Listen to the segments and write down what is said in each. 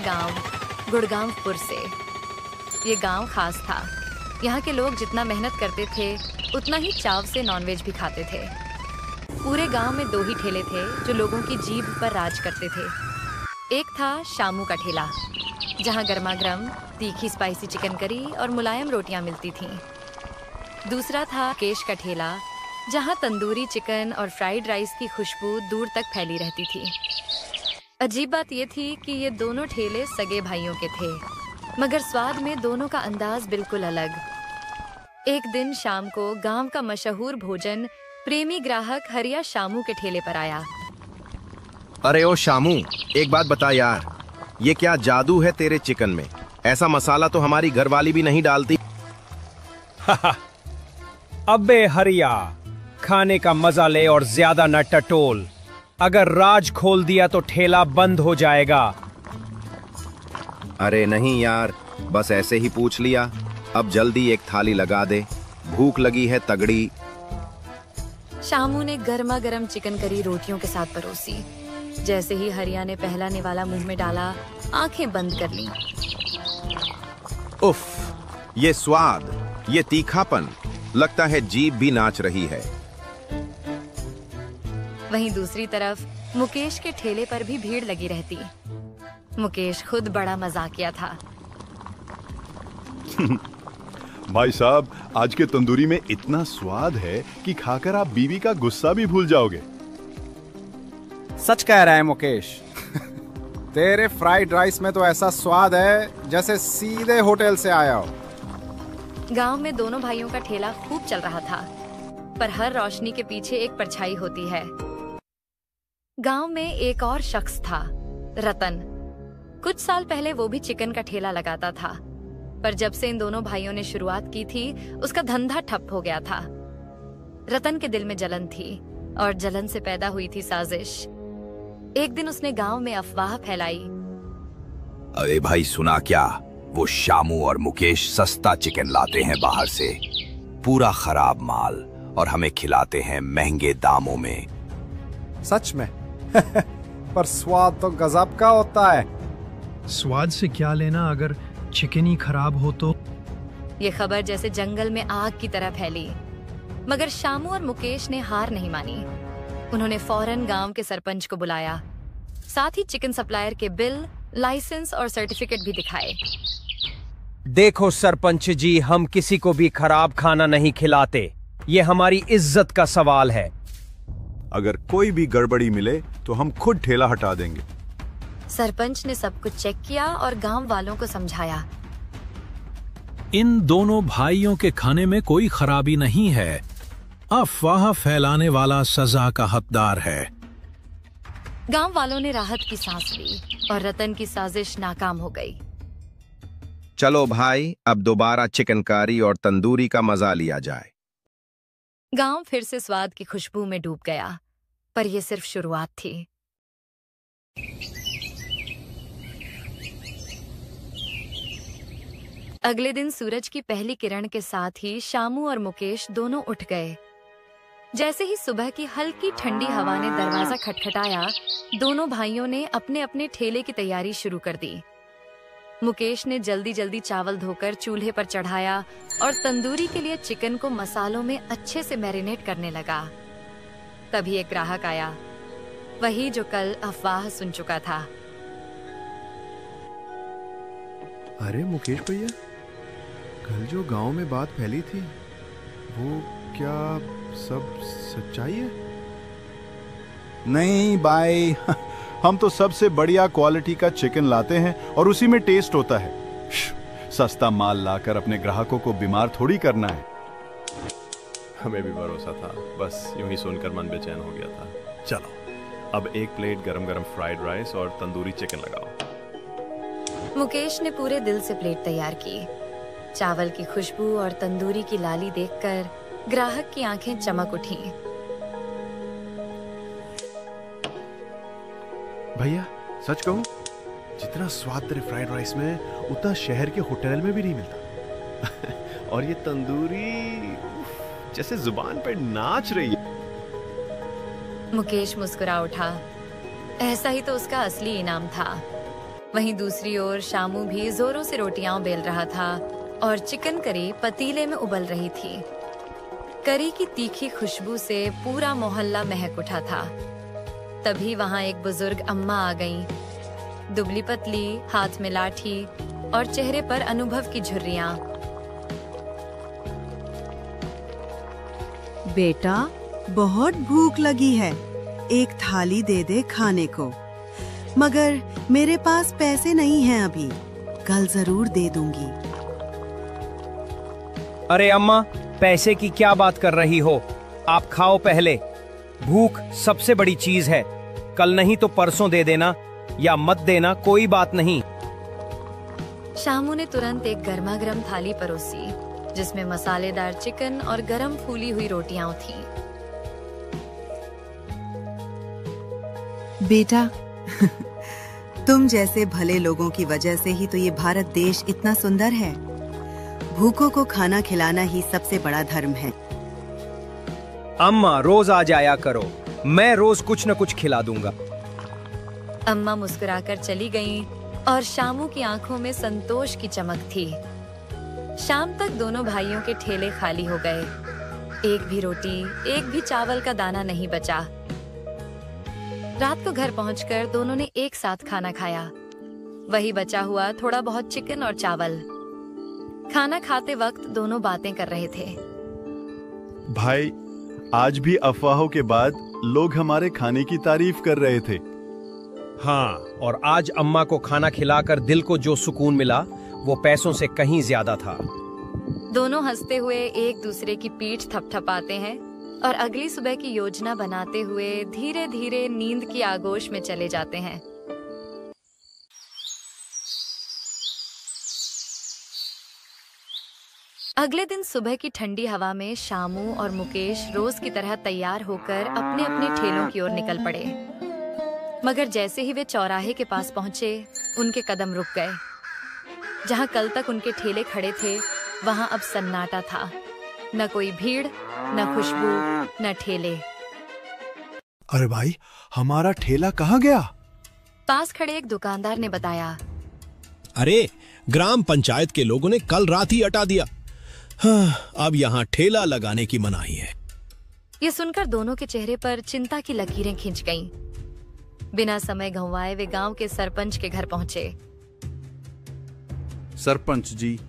गांव गुड़गांवपुर से। ये गांव खास था। यहाँ के लोग जितना मेहनत करते थे उतना ही चाव से नॉनवेज भी खाते थे। पूरे गांव में 2 ही ठेले थे जो लोगों की जीभ पर राज करते थे। एक था शामू का ठेला, जहाँ गर्मा गर्म तीखी स्पाइसी चिकन करी और मुलायम रोटियां मिलती थीं। दूसरा था मुकेश का ठेला, जहाँ तंदूरी चिकन और फ्राइड राइस की खुशबू दूर तक फैली रहती थी। अजीब बात यह थी कि ये दोनों ठेले सगे भाइयों के थे, मगर स्वाद में दोनों का अंदाज बिल्कुल अलग। एक दिन शाम को गांव का मशहूर भोजन प्रेमी ग्राहक हरिया शामू के ठेले पर आया। अरे ओ शामू, एक बात बता यार, ये क्या जादू है तेरे चिकन में? ऐसा मसाला तो हमारी घरवाली भी नहीं डालती। अबे हरिया, खाने का मजा ले और ज्यादा न टटोल। अगर राज खोल दिया तो ठेला बंद हो जाएगा। अरे नहीं यार, बस ऐसे ही पूछ लिया। अब जल्दी एक थाली लगा दे, भूख लगी है तगड़ी। शामू ने गर्मा गर्म चिकन करी रोटियों के साथ परोसी। जैसे ही हरिया ने पहला निवाला मुंह में डाला, आंखें बंद कर लीं। उफ, ये स्वाद, ये तीखापन, लगता है जीभ भी नाच रही है। वहीं दूसरी तरफ मुकेश के ठेले पर भी भीड़ लगी रहती। मुकेश खुद बड़ा मजाकिया था। भाई साहब, आज के तंदूरी में इतना स्वाद है कि खाकर आप बीवी का गुस्सा भी भूल जाओगे। सच कह रहा है मुकेश। तेरे फ्राइड राइस में तो ऐसा स्वाद है जैसे सीधे होटल से आया हो। गांव में दोनों भाइयों का ठेला खूब चल रहा था, पर हर रोशनी के पीछे एक परछाई होती है। गांव में एक और शख्स था, रतन। कुछ साल पहले वो भी चिकन का ठेला लगाता था, पर जब से इन दोनों भाइयों ने शुरुआत की थी, उसका धंधा ठप हो गया था। रतन के दिल में जलन थी और जलन से पैदा हुई थी साजिश। एक दिन उसने गांव में अफवाह फैलाई। अरे भाई, सुना क्या? वो शामू और मुकेश सस्ता चिकन लाते हैं बाहर से, पूरा खराब माल, और हमें खिलाते हैं महंगे दामों में। सच में? पर स्वाद तो गजब का होता है। स्वाद से क्या लेना अगर चिकन ही खराब हो तो? ये खबर जैसे जंगल में आग की तरह फैली, मगर शामू और मुकेश ने हार नहीं मानी। उन्होंने फौरन गांव के सरपंच को बुलाया, साथ ही चिकन सप्लायर के बिल, लाइसेंस और सर्टिफिकेट भी दिखाए। देखो सरपंच जी, हम किसी को भी खराब खाना नहीं खिलाते। ये हमारी इज्जत का सवाल है। अगर कोई भी गड़बड़ी मिले तो हम खुद ठेला हटा देंगे। सरपंच ने सब कुछ चेक किया और गांव वालों को समझाया। इन दोनों भाइयों के खाने में कोई खराबी नहीं है। अफवाह फैलाने वाला सजा का हकदार है। गांव वालों ने राहत की सांस ली और रतन की साजिश नाकाम हो गई। चलो भाई, अब दोबारा चिकन कारी और तंदूरी का मजा लिया जाए। गांव फिर से स्वाद की खुशबू में डूब गया, पर यह सिर्फ शुरुआत थी। अगले दिन सूरज की पहली किरण के साथ ही शामू और मुकेश दोनों उठ गए। जैसे ही सुबह की हल्की ठंडी हवा ने दरवाजा खटखटाया, दोनों भाइयों ने अपने अपने ठेले की तैयारी शुरू कर दी। मुकेश ने जल्दी जल्दी चावल धोकर चूल्हे पर चढ़ाया और तंदूरी के लिए चिकन को मसालों में अच्छे से मैरिनेट करने लगा। तभी एक ग्राहक आया, वही जो कल अफवाह सुन चुका था। अरे मुकेश भैया, कल जो गांव में बात फैली थी, वो क्या सब सच्चाई है? नहीं भाई, हम तो सबसे बढ़िया क्वालिटी का चिकन लाते हैं और उसी में टेस्ट होता है। सस्ता माल लाकर अपने ग्राहकों को बीमार थोड़ी करना है। हमें भी भरोसा था, बस यूं ही सुनकर मन बेचैन हो गया था। चलो, अब एक प्लेट गरम गरम फ्राइड राइस और तंदूरी चिकन लगाओ। मुकेश ने पूरे दिल से प्लेट तैयार की। चावल की खुशबू और तंदूरी की लाली देखकर ग्राहक की आंखें चमक उठी। भैया सच कहूं, जितना स्वाद तेरे फ्राइड राइस में, उतना शहर के होटल में भी नहीं मिलता। और ये तंदूरी जैसे जुबान पर नाच रही है। मुकेश मुस्कुरा उठा। ऐसा ही तो उसका असली इनाम था। वहीं दूसरी ओर शामू भी जोरों से रोटियां बेल रहा था और चिकन करी पतीले में उबल रही थी। करी की तीखी खुशबू से पूरा मोहल्ला महक उठा था। तभी वहां एक बुजुर्ग अम्मा आ गईं, दुबली पतली, हाथ में लाठी और चेहरे पर अनुभव की झुर्रियां। बेटा, बहुत भूख लगी है, एक थाली दे दे खाने को। मगर मेरे पास पैसे नहीं हैं अभी, कल जरूर दे दूंगी। अरे अम्मा, पैसे की क्या बात कर रही हो? आप खाओ पहले। भूख सबसे बड़ी चीज है। कल नहीं तो परसों दे देना या मत देना, कोई बात नहीं। शामू ने तुरंत एक गर्मा-गर्म थाली परोसी जिसमें मसालेदार चिकन और गरम फूली हुई रोटियां थीं। बेटा, तुम जैसे भले लोगों की वजह से ही तो ये भारत देश इतना सुंदर है। भूखों को खाना खिलाना ही सबसे बड़ा धर्म है। अम्मा, रोज आ जाया करो, मैं रोज कुछ न कुछ खिला दूंगा। अम्मा मुस्कुराकर चली गईं और शामू की आंखों में संतोष की चमक थी। शाम तक दोनों भाइयों के ठेले खाली हो गए। एक भी रोटी, एक भी चावल का दाना नहीं बचा। रात को घर पहुंचकर दोनों ने एक साथ खाना खाया। वही बचा हुआ थोड़ा बहुत चिकन और चावल। खाना खाते वक्त दोनों बातें कर रहे थे। भाई, आज भी अफवाहों के बाद लोग हमारे खाने की तारीफ कर रहे थे। हाँ, और आज अम्मा को खाना खिलाकर दिल को जो सुकून मिला वो पैसों से कहीं ज्यादा था। दोनों हंसते हुए एक दूसरे की पीठ थपथपाते हैं और अगली सुबह की योजना बनाते हुए धीरे धीरे नींद की आगोश में चले जाते हैं। अगले दिन सुबह की ठंडी हवा में शामू और मुकेश रोज की तरह तैयार होकर अपने अपने ठेलों की ओर निकल पड़े। मगर जैसे ही वे चौराहे के पास पहुंचे, उनके कदम रुक गए। जहां कल तक उनके ठेले खड़े थे, वहां अब सन्नाटा था। न कोई भीड़, न खुशबू, न ठेले। अरे भाई, हमारा ठेला कहाँ गया? पास खड़े एक दुकानदार ने बताया। अरे, ग्राम पंचायत के लोगों ने कल रात ही हटा दिया। हाँ, अब यहाँ ठेला लगाने की मनाही है। ये सुनकर दोनों के चेहरे पर चिंता की लकीरें खिंच गईं। बिना समय गंवाए वे गांव के सरपंच के घर पहुंचे। सरपंच जी,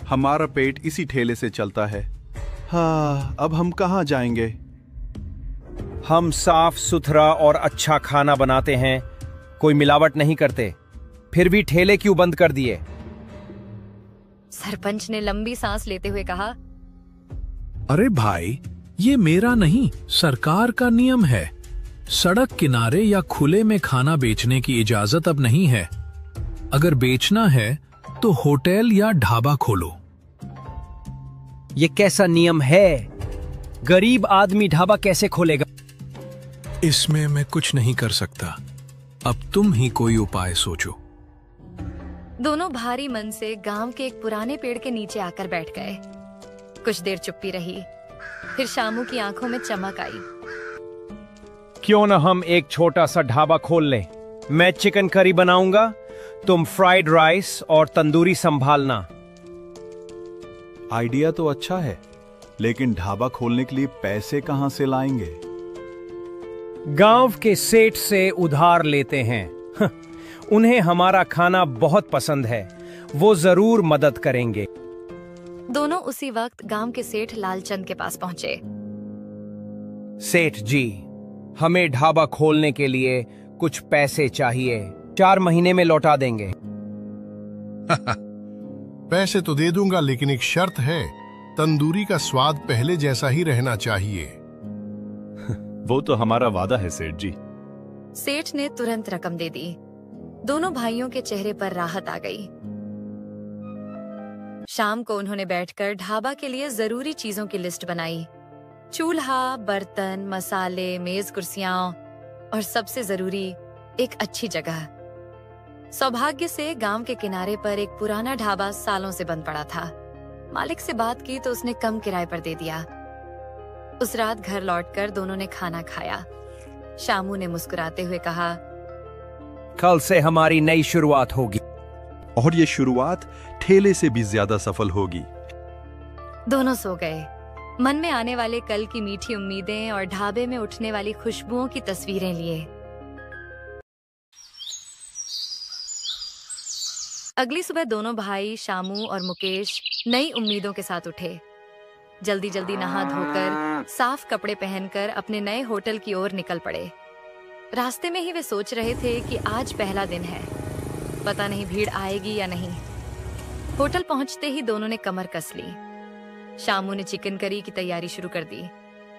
हमारा पेट इसी ठेले से चलता है। हाँ, अब हम कहाँ जाएंगे? हम साफ सुथरा और अच्छा खाना बनाते हैं, कोई मिलावट नहीं करते, फिर भी ठेले क्यों बंद कर दिए? सरपंच ने लंबी सांस लेते हुए कहा, अरे भाई, ये मेरा नहीं, सरकार का नियम है। सड़क किनारे या खुले में खाना बेचने की इजाजत अब नहीं है। अगर बेचना है तो होटल या ढाबा खोलो। ये कैसा नियम है? गरीब आदमी ढाबा कैसे खोलेगा? इसमें मैं कुछ नहीं कर सकता। अब तुम ही कोई उपाय सोचो। दोनों भारी मन से गांव के एक पुराने पेड़ के नीचे आकर बैठ गए। कुछ देर चुप्पी रही, फिर शामू की आंखों में चमक आई। क्यों न हम एक छोटा सा ढाबा खोल लें? मैं चिकन करी बनाऊंगा, तुम फ्राइड राइस और तंदूरी संभालना। आइडिया तो अच्छा है, लेकिन ढाबा खोलने के लिए पैसे कहां से लाएंगे? गांव के सेठ से उधार लेते हैं। उन्हें हमारा खाना बहुत पसंद है, वो जरूर मदद करेंगे। दोनों उसी वक्त गांव के सेठ लालचंद के पास पहुंचे। सेठ जी, हमें ढाबा खोलने के लिए कुछ पैसे चाहिए, 4 महीने में लौटा देंगे। पैसे तो दे दूंगा, लेकिन एक शर्त है, तंदूरी का स्वाद पहले जैसा ही रहना चाहिए। वो तो हमारा वादा है सेठ जी। सेठ ने तुरंत रकम दे दी। दोनों भाइयों के चेहरे पर राहत आ गई। शाम को उन्होंने बैठकर ढाबा के लिए जरूरी चीजों की लिस्ट बनाई। चूल्हा, बर्तन, मसाले, मेज कुर्सियां और सबसे जरूरी एक अच्छी जगह। सौभाग्य से गांव के किनारे पर एक पुराना ढाबा सालों से बंद पड़ा था। मालिक से बात की तो उसने कम किराए पर दे दिया। उस रात घर लौटकर दोनों ने खाना खाया। शामू ने मुस्कुराते हुए कहा, कल से हमारी नई शुरुआत होगी और ये शुरुआत ठेले से भी ज्यादा सफल होगी। दोनों सो गए, मन में आने वाले कल की मीठी उम्मीदें और ढाबे में उठने वाली खुशबुओं की तस्वीरें लिए। अगली सुबह दोनों भाई शामू और मुकेश नई उम्मीदों के साथ उठे। जल्दी जल्दी नहा धोकर साफ कपड़े पहनकर अपने नए होटल की ओर निकल पड़े। रास्ते में ही वे सोच रहे थे कि आज पहला दिन है, पता नहीं भीड़ आएगी या नहीं। होटल पहुंचते ही दोनों ने कमर कस ली। शामू ने चिकन करी की तैयारी शुरू कर दी।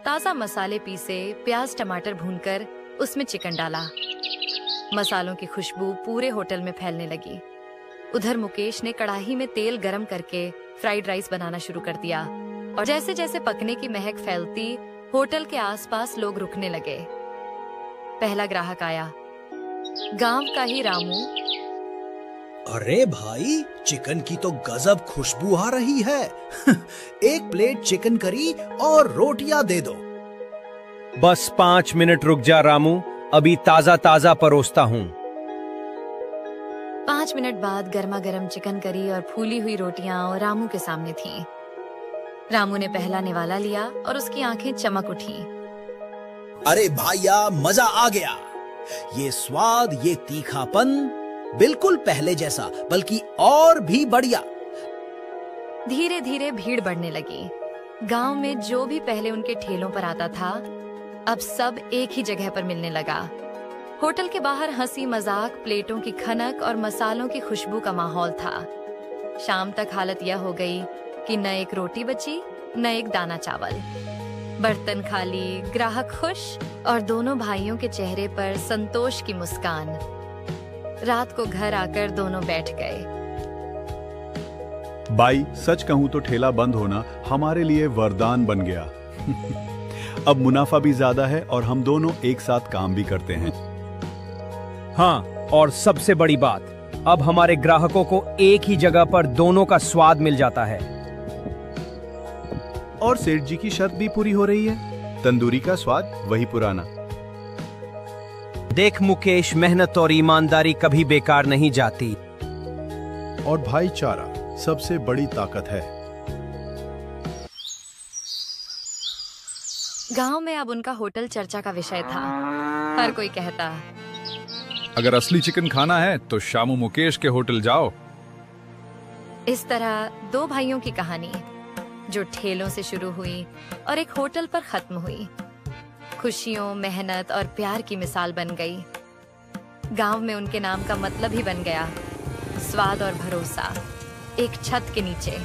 ताजा मसाले पीसे, प्याज टमाटर भूनकर उसमें चिकन डाला। मसालों की खुशबू पूरे होटल में फैलने लगी। उधर मुकेश ने कढ़ाई में तेल गरम करके फ्राइड राइस बनाना शुरू कर दिया और जैसे जैसे पकने की महक फैलती, होटल के आसपास लोग रुकने लगे। पहला ग्राहक आया, गांव का ही रामू। अरे भाई, चिकन की तो गजब खुशबू आ रही है। एक प्लेट चिकन करी और रोटियां दे दो। बस 5 मिनट रुक जा रामू, अभी ताजा ताजा परोसता हूँ। 5 मिनट बाद गर्मा गर्म चिकन करी और फूली हुई रोटियां रामू के सामने थीं। रामू ने पहला निवाला लिया और उसकी आंखें चमक उठी। अरे भाइया, मजा आ गया। ये स्वाद, ये तीखापन, बिल्कुल पहले जैसा, बल्कि और भी बढ़िया। धीरे धीरे भीड़ बढ़ने लगी। गांव में जो भी पहले उनके ठेलों पर आता था, अब सब एक ही जगह पर मिलने लगा। होटल के बाहर हंसी मजाक, प्लेटों की खनक और मसालों की खुशबू का माहौल था। शाम तक हालत यह हो गई कि न एक रोटी बची, न एक दाना चावल। बर्तन खाली, ग्राहक खुश और दोनों भाइयों के चेहरे पर संतोष की मुस्कान। रात को घर आकर दोनों बैठ गए। भाई, सच कहूं तो ठेला बंद होना हमारे लिए वरदान बन गया। अब मुनाफा भी ज्यादा है और हम दोनों एक साथ काम भी करते हैं। हाँ, और सबसे बड़ी बात, अब हमारे ग्राहकों को एक ही जगह पर दोनों का स्वाद मिल जाता है। और सेठ जी की शर्त भी पूरी हो रही है, तंदूरी का स्वाद वही पुराना। देख मुकेश, मेहनत और ईमानदारी कभी बेकार नहीं जाती। और भाईचारा सबसे बड़ी ताकत है। गांव में अब उनका होटल चर्चा का विषय था। हर कोई कहता, अगर असली चिकन खाना है तो शामू मुकेश के होटल जाओ। इस तरह दो भाइयों की कहानी जो ठेलों से शुरू हुई और एक होटल पर खत्म हुई, खुशियों, मेहनत और प्यार की मिसाल बन गई। गांव में उनके नाम का मतलब ही बन गया, स्वाद और भरोसा एक छत के नीचे।